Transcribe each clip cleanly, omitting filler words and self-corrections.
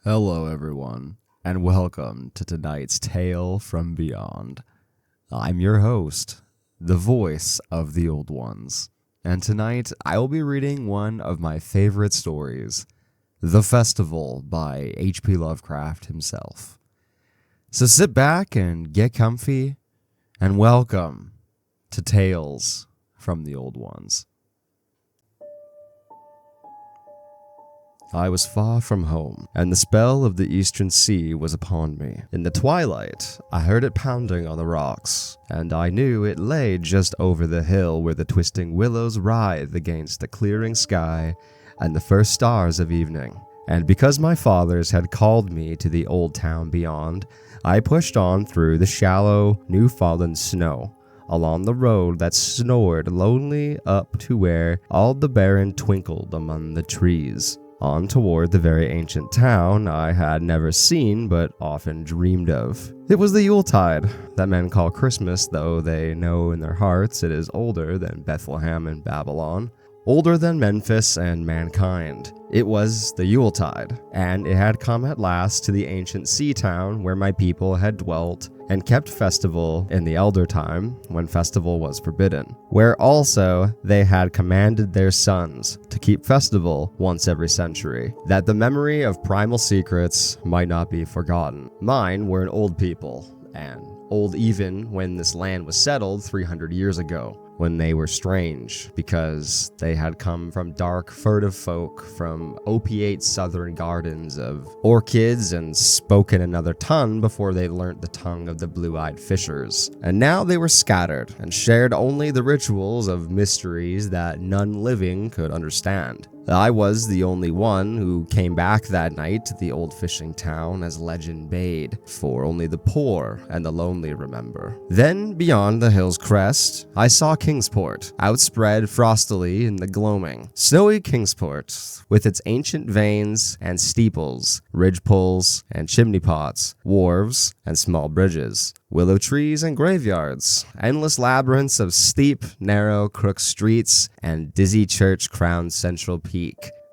Hello, everyone, and welcome to tonight's Tale from Beyond. I'm your host, the voice of the old ones, and tonight I will be reading one of my favorite stories, The Festival by H.P. Lovecraft himself. So sit back and get comfy, and welcome to Tales from the Old Ones. I was far from home, and the spell of the eastern sea was upon me. In the twilight, I heard it pounding on the rocks, and I knew it lay just over the hill where the twisting willows writhed against the clearing sky and the first stars of evening. And because my fathers had called me to the old town beyond, I pushed on through the shallow, new-fallen snow, along the road that snored lonely up to where all the barren twinkled among the trees, on toward the very ancient town I had never seen but often dreamed of. It was the Yuletide, that men call Christmas, though they know in their hearts it is older than Bethlehem and Babylon, older than Memphis and mankind. It was the Yuletide, and it had come at last to the ancient sea town where my people had dwelt and kept festival in the elder time, when festival was forbidden, where also they had commanded their sons to keep festival once every century, that the memory of primal secrets might not be forgotten. Mine were an old people, and old even when this land was settled 300 years ago, when they were strange, because they had come from dark, furtive folk from opiate southern gardens of orchids and spoken another tongue before they learnt the tongue of the blue-eyed fishers. And now they were scattered and shared only the rituals of mysteries that none living could understand. I was the only one who came back that night to the old fishing town as legend bade, for only the poor and the lonely remember. Then, beyond the hill's crest, I saw Kingsport, outspread frostily in the gloaming. Snowy Kingsport, with its ancient vanes and steeples, ridge-poles and chimney-pots, wharves and small bridges, willow trees and graveyards, endless labyrinths of steep, narrow, crooked streets, and dizzy church-crowned central peak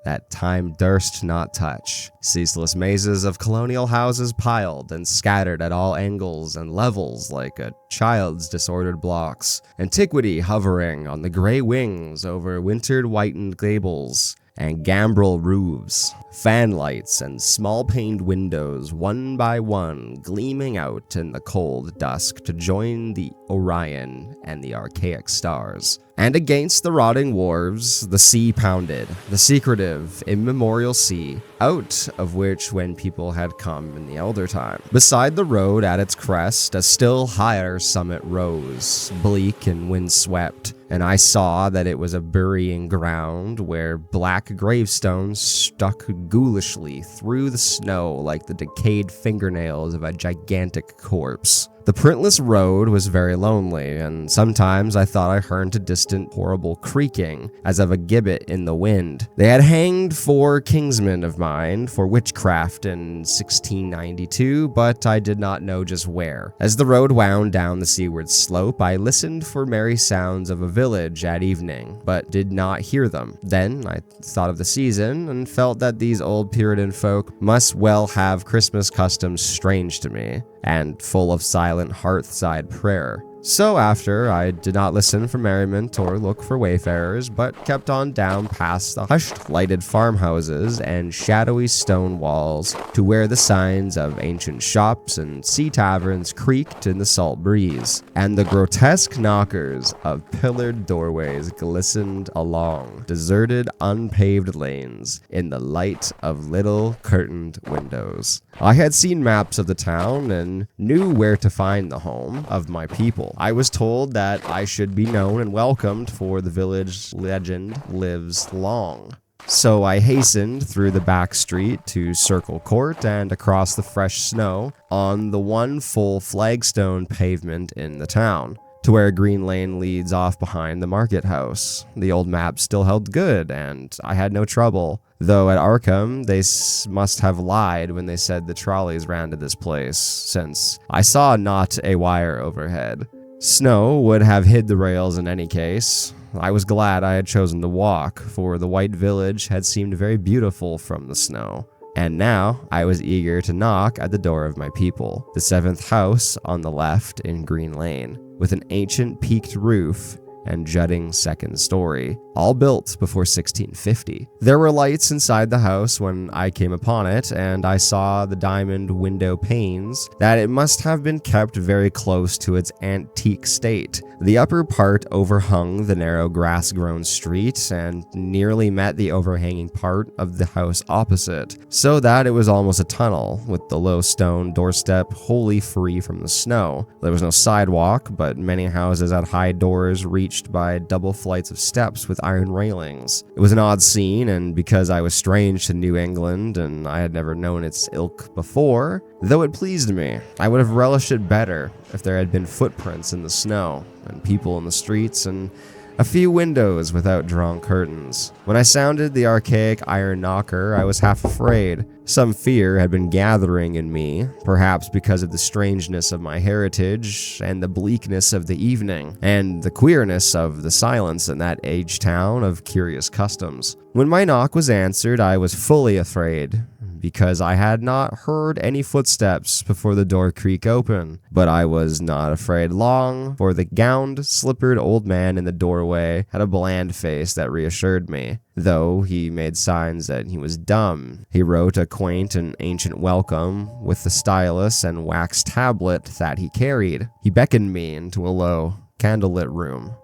that time durst not touch. Ceaseless mazes of colonial houses piled and scattered at all angles and levels like a child's disordered blocks. Antiquity hovering on the gray wings over wintered whitened gables and gambrel roofs, fan lights and small-paned windows, one by one, gleaming out in the cold dusk to join the Orion and the archaic stars. And against the rotting wharves, the sea pounded, the secretive, immemorial sea, out of which when people had come in the elder time. Beside the road at its crest, a still higher summit rose, bleak and windswept, and I saw that it was a burying ground where black gravestones stuck ghoulishly through the snow like the decayed fingernails of a gigantic corpse. The printless road was very lonely, and sometimes I thought I heard a distant horrible creaking, as of a gibbet in the wind. They had hanged 4 kinsmen of mine for witchcraft in 1692, but I did not know just where. As the road wound down the seaward slope, I listened for merry sounds of a village at evening, but did not hear them. Then I thought of the season, and felt that these old Puritan folk must well have Christmas customs strange to me, and full of silent hearthside prayer. So after, I did not listen for merriment or look for wayfarers, but kept on down past the hushed lighted farmhouses and shadowy stone walls to where the signs of ancient shops and sea taverns creaked in the salt breeze, and the grotesque knockers of pillared doorways glistened along deserted, unpaved lanes in the light of little curtained windows. I had seen maps of the town and knew where to find the home of my people. I was told that I should be known and welcomed, for the village legend lives long. So I hastened through the back street to Circle Court and across the fresh snow on the one full flagstone pavement in the town, to where Green Lane leads off behind the market house. The old map still held good, and I had no trouble, though at Arkham they must have lied when they said the trolleys ran to this place, since I saw not a wire overhead. Snow would have hid the rails in any case. I was glad I had chosen to walk, for the white village had seemed very beautiful from the snow, And now I was eager to knock at the door of my people, the 7th house on the left in Green Lane, with an ancient peaked roof and jutting 2nd story, all built before 1650. There were lights inside the house when I came upon it, and I saw the diamond window panes that it must have been kept very close to its antique state. The upper part overhung the narrow grass-grown street and nearly met the overhanging part of the house opposite, so that it was almost a tunnel, with the low stone doorstep wholly free from the snow. There was no sidewalk, but many houses had high doors reached by double flights of steps with iron railings. It was an odd scene, and because I was strange to New England and I had never known its ilk before, though it pleased me, I would have relished it better if there had been footprints in the snow, and people in the streets, and a few windows without drawn curtains. When I sounded the archaic iron knocker, I was half afraid. Some fear had been gathering in me, perhaps because of the strangeness of my heritage, and the bleakness of the evening, and the queerness of the silence in that aged town of curious customs. When my knock was answered, I was fully afraid, because I had not heard any footsteps before the door creaked open. But I was not afraid long, for the gowned, slippered old man in the doorway had a bland face that reassured me. Though he made signs that he was dumb, he wrote a quaint and ancient welcome with the stylus and wax tablet that he carried. He beckoned me into a low, candlelit room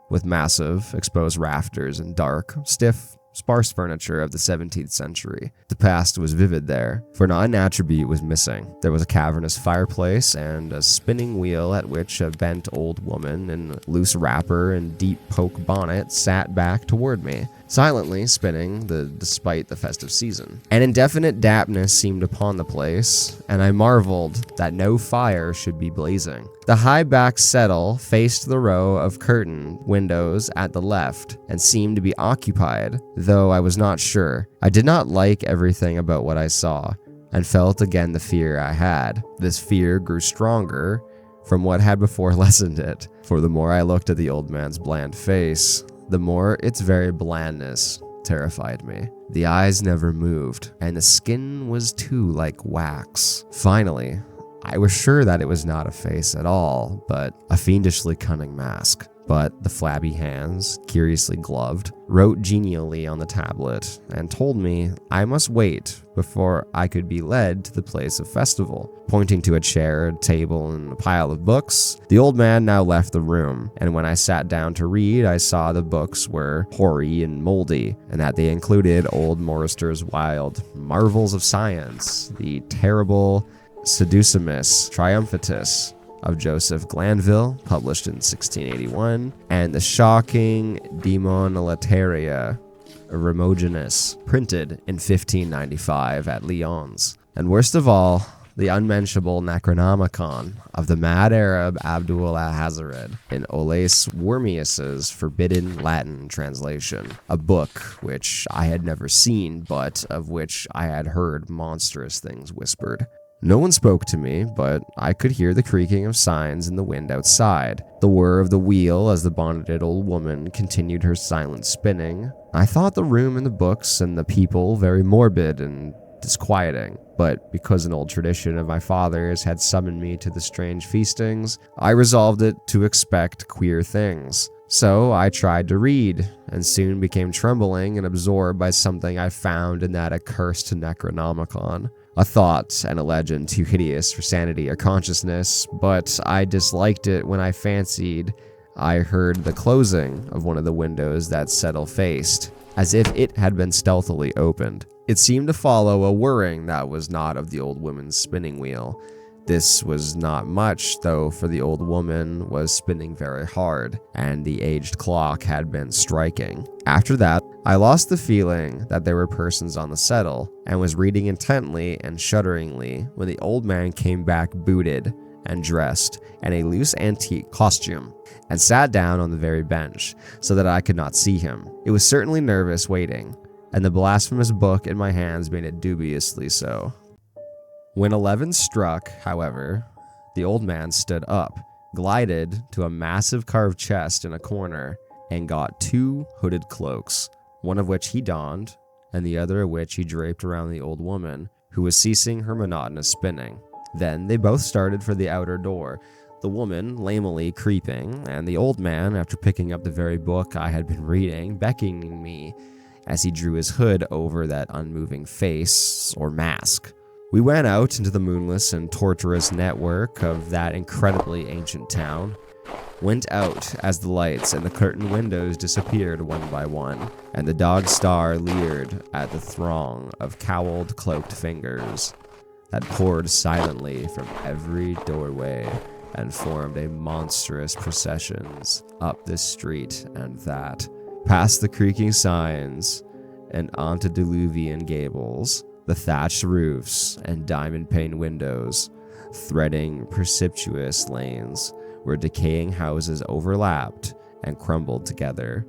with massive, exposed rafters and dark, stiff, sparse furniture of the 17th century. The past was vivid there, for not an attribute was missing. There was a cavernous fireplace and a spinning wheel at which a bent old woman in a loose wrapper and deep poke bonnet sat back toward me, silently spinning despite the festive season. An indefinite dampness seemed upon the place, and I marveled that no fire should be blazing. The high-backed settle faced the row of curtained windows at the left and seemed to be occupied, though I was not sure. I did not like everything about what I saw, and felt again the fear I had. This fear grew stronger from what had before lessened it, for the more I looked at the old man's bland face, the more its very blandness terrified me. The eyes never moved, and the skin was too like wax. Finally, I was sure that it was not a face at all, but a fiendishly cunning mask. But the flabby hands, curiously gloved, wrote genially on the tablet and told me I must wait before I could be led to the place of festival. Pointing to a chair, a table, and a pile of books, the old man now left the room, and when I sat down to read, I saw the books were hoary and moldy, and that they included old Morrister's wild marvels of science, the terrible Seducimus Triumphatus of Joseph Glanville, published in 1681, and the shocking Daemon Lateria Remogenes, printed in 1595 at Lyons. And worst of all, the unmentionable Necronomicon of the mad Arab Abdul al-Hazarid in Olaus Wormius's forbidden Latin translation, a book which I had never seen, but of which I had heard monstrous things whispered. No one spoke to me, but I could hear the creaking of signs in the wind outside, the whir of the wheel as the bonneted old woman continued her silent spinning. I thought the room and the books and the people very morbid and disquieting, but because an old tradition of my father's had summoned me to the strange feastings, I resolved it to expect queer things. So I tried to read, and soon became trembling and absorbed by something I found in that accursed Necronomicon. A thought and a legend too hideous for sanity or consciousness, but I disliked it when I fancied I heard the closing of one of the windows that Settle faced, as if it had been stealthily opened. It seemed to follow a whirring that was not of the old woman's spinning wheel. This was not much, though, for the old woman was spinning very hard, and the aged clock had been striking. After that, I lost the feeling that there were persons on the settle, and was reading intently and shudderingly when the old man came back booted and dressed in a loose antique costume, and sat down on the very bench, so that I could not see him. It was certainly nervous waiting, and the blasphemous book in my hands made it dubiously so. When 11 struck, however, the old man stood up, glided to a massive carved chest in a corner, and got 2 hooded cloaks, one of which he donned, and the other of which he draped around the old woman, who was ceasing her monotonous spinning. Then they both started for the outer door, the woman lamely creeping, and the old man, after picking up the very book I had been reading, beckoning me as he drew his hood over that unmoving face or mask. We went out into the moonless and tortuous network of that incredibly ancient town, went out as the lights and the curtained windows disappeared one by one, and the dog star leered at the throng of cowled, cloaked fingers that poured silently from every doorway and formed a monstrous processions up this street and that, past the creaking signs and antediluvian gables, the thatched roofs and diamond-paned windows, threading precipitous lanes where decaying houses overlapped and crumbled together,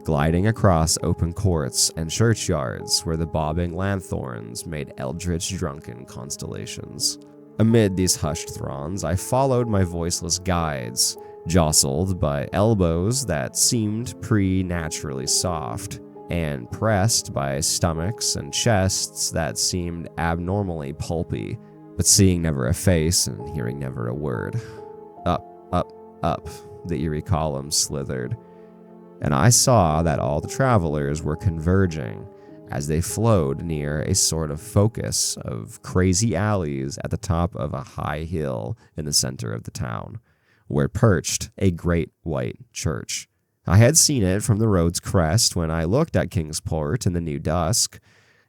gliding across open courts and churchyards where the bobbing lanthorns made eldritch drunken constellations. Amid these hushed throngs, I followed my voiceless guides, jostled by elbows that seemed preternaturally soft, and pressed by stomachs and chests that seemed abnormally pulpy, but seeing never a face and hearing never a word. Up, the eerie columns slithered, and I saw that all the travelers were converging as they flowed near a sort of focus of crazy alleys at the top of a high hill in the center of the town, where perched a great white church. I had seen it from the road's crest when I looked at Kingsport in the new dusk,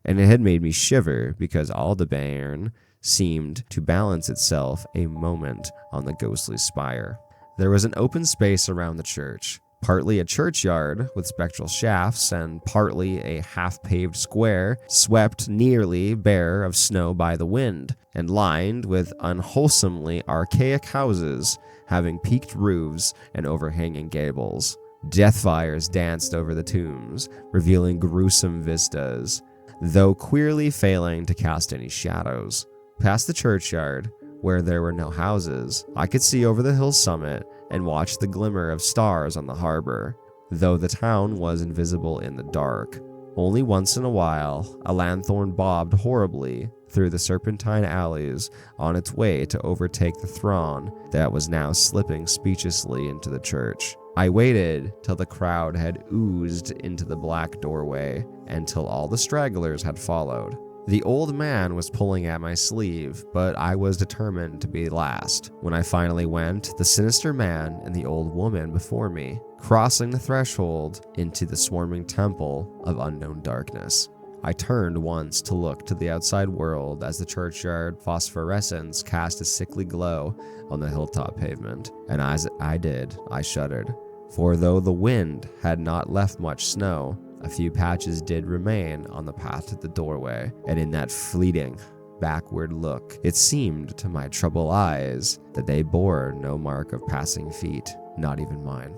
and it had made me shiver because Aldebaran seemed to balance itself a moment on the ghostly spire. There was an open space around the church, partly a churchyard with spectral shafts and partly a half-paved square swept nearly bare of snow by the wind and lined with unwholesomely archaic houses having peaked roofs and overhanging gables. Death fires danced over the tombs, revealing gruesome vistas, though queerly failing to cast any shadows. Past the churchyard, where there were no houses, I could see over the hill's summit and watch the glimmer of stars on the harbor, though the town was invisible in the dark. Only once in a while, a lanthorn bobbed horribly through the serpentine alleys on its way to overtake the throng that was now slipping speechlessly into the church. I waited till the crowd had oozed into the black doorway and till all the stragglers had followed. The old man was pulling at my sleeve, but I was determined to be last. When I finally went, the sinister man and the old woman before me, crossing the threshold into the swarming temple of unknown darkness. I turned once to look to the outside world as the churchyard phosphorescence cast a sickly glow on the hilltop pavement, and as I did, I shuddered. For though the wind had not left much snow, a few patches did remain on the path to the doorway, and in that fleeting, backward look, it seemed to my troubled eyes that they bore no mark of passing feet, not even mine.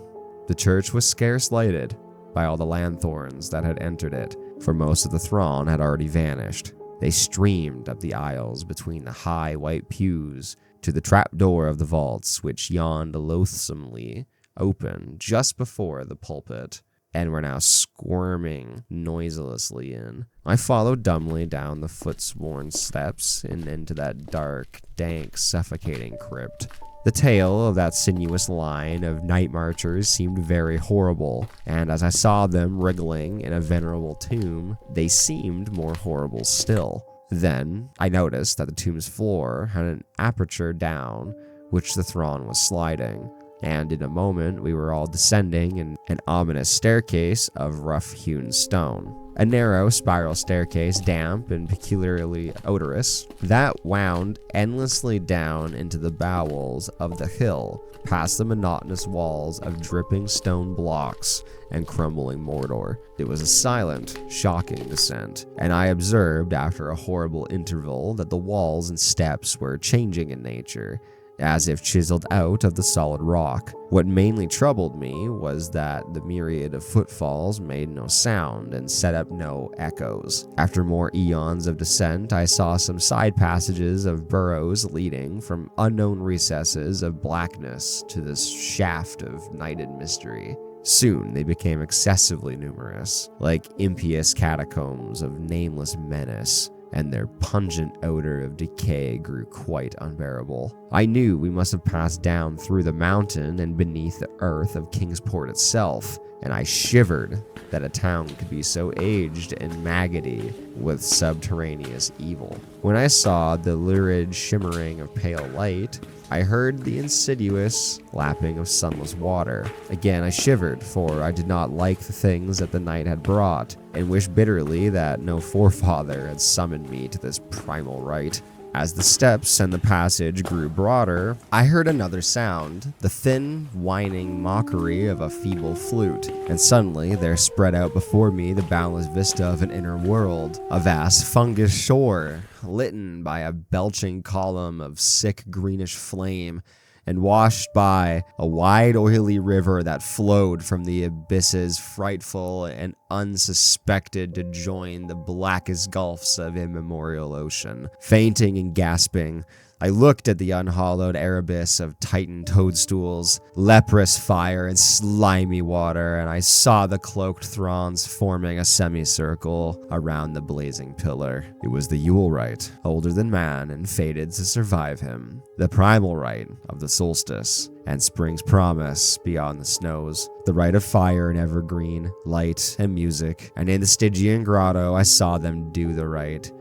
The church was scarce lighted by all the lanthorns that had entered it, for most of the throng had already vanished. They streamed up the aisles between the high white pews to the trapdoor of the vaults, which yawned loathsomely open just before the pulpit, and were now squirming noiselessly in. I followed dumbly down the foot-worn steps and into that dark, dank, suffocating crypt. The tale of that sinuous line of night marchers seemed very horrible, and as I saw them wriggling in a venerable tomb, they seemed more horrible still. Then I noticed that the tomb's floor had an aperture down which the throng was sliding, and in a moment we were all descending in an ominous staircase of rough-hewn stone. A narrow spiral staircase, damp and peculiarly odorous, that wound endlessly down into the bowels of the hill, past the monotonous walls of dripping stone blocks and crumbling mortar. It was a silent, shocking descent, and I observed after a horrible interval that the walls and steps were changing in nature, as if chiseled out of the solid rock. What mainly troubled me was that the myriad of footfalls made no sound and set up no echoes. After more eons of descent, I saw some side passages of burrows leading from unknown recesses of blackness to this shaft of nighted mystery. Soon they became excessively numerous, like impious catacombs of nameless menace, and their pungent odor of decay grew quite unbearable. I knew we must have passed down through the mountain and beneath the earth of Kingsport itself, and I shivered that a town could be so aged and maggoty with subterraneous evil. When I saw the lurid shimmering of pale light, I heard the insidious lapping of sunless water. Again I shivered, for I did not like the things that the night had brought, and wished bitterly that no forefather had summoned me to this primal rite. As the steps and the passage grew broader, I heard another sound, the thin, whining mockery of a feeble flute, and suddenly there spread out before me the boundless vista of an inner world, a vast fungus shore, litten by a belching column of sick greenish flame, and washed by a wide oily river that flowed from the abysses frightful and unsuspected to join the blackest gulfs of immemorial ocean. Fainting and gasping, I looked at the unhallowed Erebus of Titan toadstools, leprous fire and slimy water, and I saw the cloaked Throns forming a semicircle around the blazing pillar. It was the Yule rite, older than man and fated to survive him, the primal rite of the solstice and spring's promise beyond the snows, the rite of fire and evergreen, light and music, and in the Stygian grotto I saw them do the rite,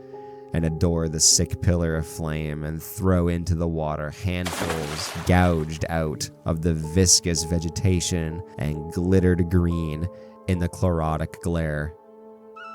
and adore the sick pillar of flame, and throw into the water handfuls gouged out of the viscous vegetation and glittered green in the chlorotic glare.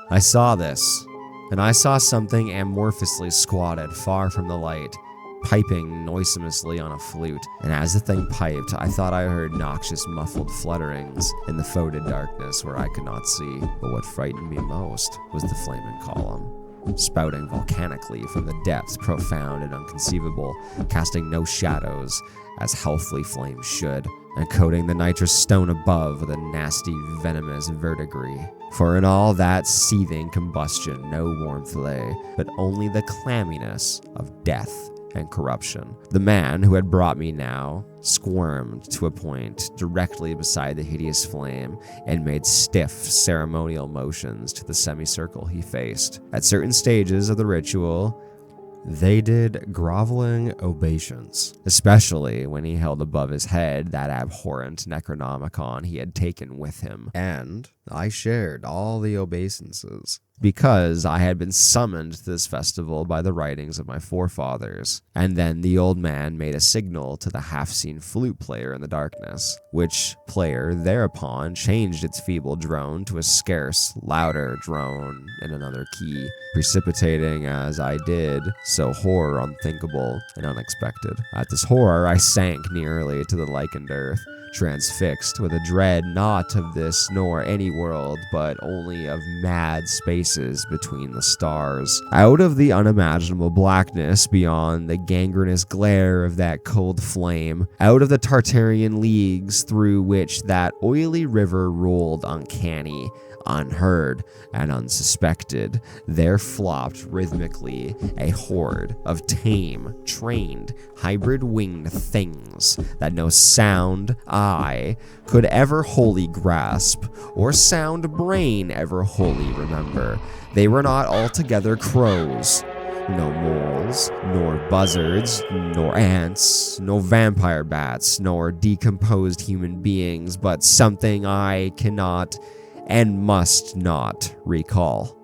I saw this, and I saw something amorphously squatted far from the light, piping noisomously on a flute, and as the thing piped, I thought I heard noxious muffled flutterings in the foetid darkness where I could not see. But what frightened me most was the flaming column, spouting volcanically from the depths profound and unconceivable, casting no shadows as healthily flames should, and coating the nitrous stone above with a nasty venomous verdigris. For in all that seething combustion no warmth lay, but only the clamminess of death and corruption. The man who had brought me now squirmed to a point directly beside the hideous flame and made stiff ceremonial motions to the semicircle he faced. At certain stages of the ritual, they did groveling obeisance, especially when he held above his head that abhorrent Necronomicon he had taken with him, and I shared all the obeisances, because I had been summoned to this festival by the writings of my forefathers. And then the old man made a signal to the half-seen flute player in the darkness, which player thereupon changed its feeble drone to a scarce, louder drone in another key, precipitating, as I did, so horror unthinkable and unexpected. At this horror I sank nearly to the lichened earth, transfixed with a dread not of this nor any world, but only of mad spaces between the stars. Out of the unimaginable blackness beyond the gangrenous glare of that cold flame, out of the Tartarian leagues through which that oily river rolled uncanny, unheard, and unsuspected, there flopped rhythmically a horde of tame, trained, hybrid-winged things that no sound eye could ever wholly grasp, or sound brain ever wholly remember. They were not altogether crows, no moles, nor buzzards, nor ants, nor vampire bats, nor decomposed human beings, but something I cannot and must not recall.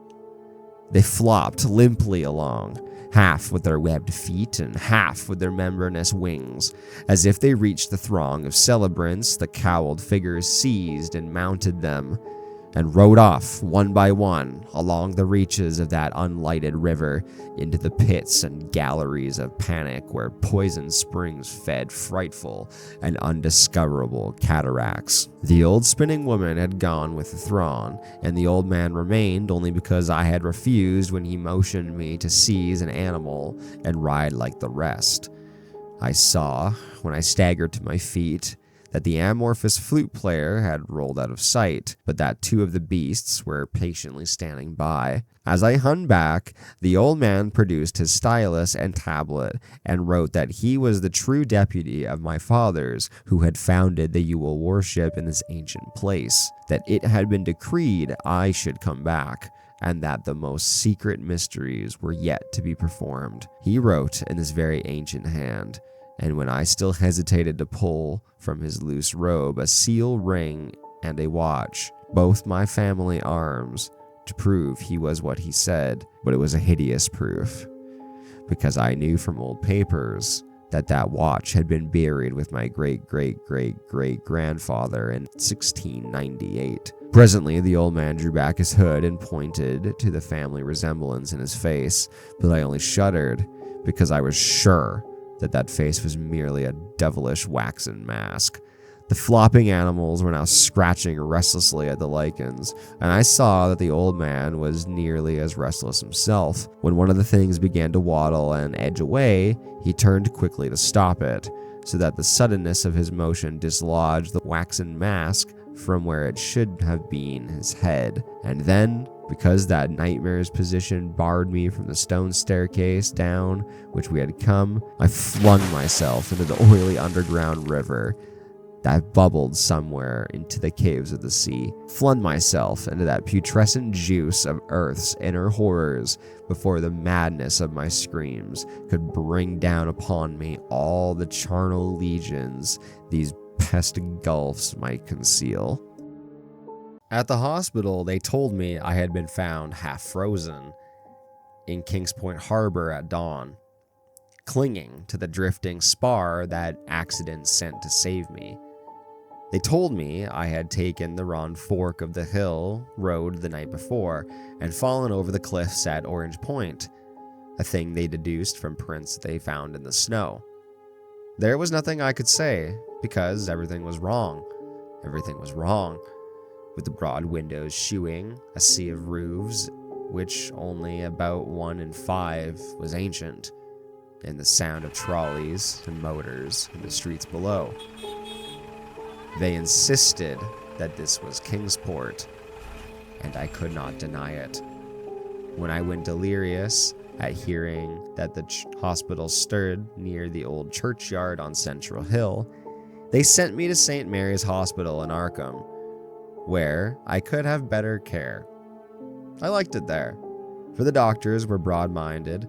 They flopped limply along, half with their webbed feet and half with their membranous wings. As if they reached the throng of celebrants, the cowled figures seized and mounted them, and rode off one by one along the reaches of that unlighted river into the pits and galleries of panic where poison springs fed frightful and undiscoverable cataracts. The old spinning woman had gone with the throng, and the old man remained only because I had refused when he motioned me to seize an animal and ride like the rest. I saw, when I staggered to my feet, that the amorphous flute player had rolled out of sight, but that two of the beasts were patiently standing by. As I hung back, the old man produced his stylus and tablet and wrote that he was the true deputy of my fathers who had founded the Yule worship in this ancient place, that it had been decreed I should come back, and that the most secret mysteries were yet to be performed. He wrote in this very ancient hand, and when I still hesitated to pull from his loose robe a seal ring and a watch, both my family arms, to prove he was what he said, but it was a hideous proof, because I knew from old papers that that watch had been buried with my great-great-great-great-grandfather in 1698. Presently, the old man drew back his hood and pointed to the family resemblance in his face, but I only shuddered because I was sure that that face was merely a devilish waxen mask. The flopping animals were now scratching restlessly at the lichens, and I saw that the old man was nearly as restless himself. When one of the things began to waddle and edge away, he turned quickly to stop it, so that the suddenness of his motion dislodged the waxen mask from where it should have been his head. And then, because that nightmare's position barred me from the stone staircase down which we had come, I flung myself into the oily underground river that bubbled somewhere into the caves of the sea, flung myself into that putrescent juice of earth's inner horrors before the madness of my screams could bring down upon me all the charnel legions these pest gulfs might conceal. At the hospital, they told me I had been found half frozen in Kings Point Harbor at dawn, clinging to the drifting spar that accident sent to save me. They told me I had taken the wrong fork of the hill road the night before and fallen over the cliffs at Orange Point, a thing they deduced from prints they found in the snow. There was nothing I could say, because everything was wrong. Everything was wrong, with the broad windows shewing a sea of roofs, which only about 1 in 5 was ancient, and the sound of trolleys and motors in the streets below. They insisted that this was Kingsport, and I could not deny it. When I went delirious at hearing that the hospital stood near the old churchyard on Central Hill, they sent me to St. Mary's Hospital in Arkham, where I could have better care. I liked it there, for the doctors were broad-minded,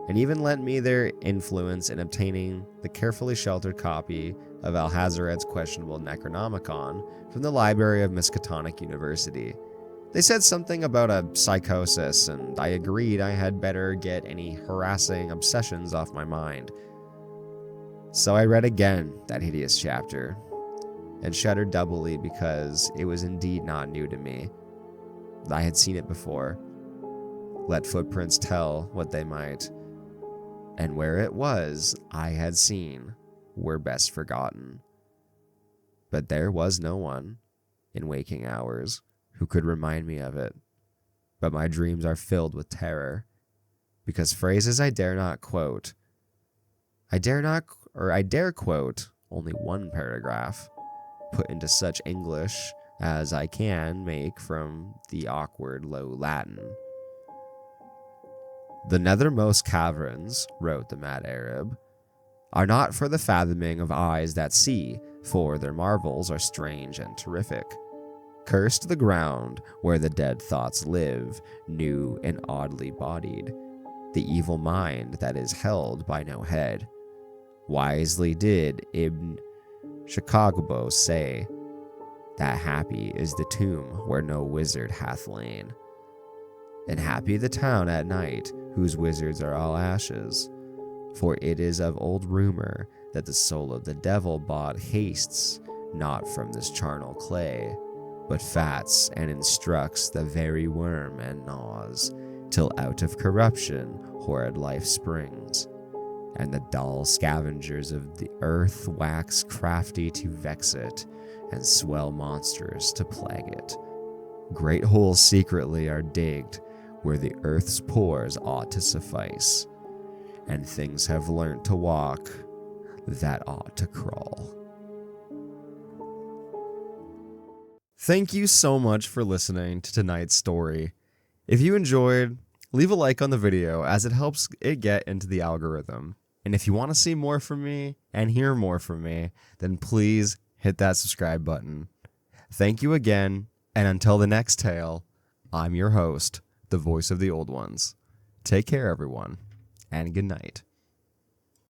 and even lent me their influence in obtaining the carefully sheltered copy of Alhazared's questionable Necronomicon from the library of Miskatonic University. They said something about a psychosis, and I agreed I had better get any harassing obsessions off my mind. So I read again that hideous chapter, and shuddered doubly because it was indeed not new to me. I had seen it before. Let footprints tell what they might, and where it was I had seen were best forgotten. But there was no one, in waking hours, who could remind me of it. But my dreams are filled with terror, because phrases I dare not quote. I dare quote only one paragraph, put into such English as I can make from the awkward low Latin. The nethermost caverns, wrote the mad Arab, are not for the fathoming of eyes that see, for their marvels are strange and terrific. Cursed the ground where the dead thoughts live, new and oddly bodied, the evil mind that is held by no head. Wisely did Ibn Shakagbo say, that happy is the tomb where no wizard hath lain, and happy the town at night whose wizards are all ashes. For it is of old rumor that the soul of the devil bought hastes not from this charnel clay, but fats and instructs the very worm and gnaws, till out of corruption horrid life springs, and the dull scavengers of the earth wax crafty to vex it, and swell monsters to plague it. Great holes secretly are digged where the earth's pores ought to suffice, and things have learnt to walk that ought to crawl. Thank you so much for listening to tonight's story. If you enjoyed, leave a like on the video as it helps it get into the algorithm. And if you want to see more from me and hear more from me, then please hit that subscribe button. Thank you again, and until the next tale, I'm your host, the voice of the old ones. Take care, everyone, and good night.